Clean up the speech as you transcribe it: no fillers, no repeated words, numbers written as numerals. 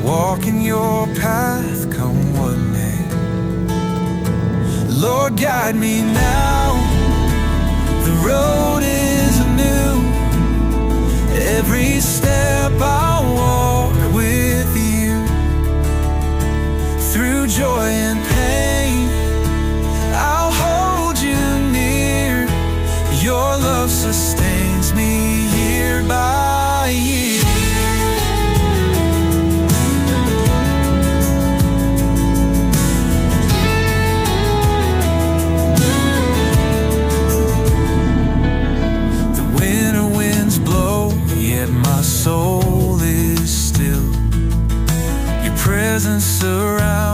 walk in your path, come what may. Lord, guide me now, the road is new. Every step I'll walk with you, through joy and pain I'll hold you near. Your love sustains me year by year. My soul is still. Your presence surrounds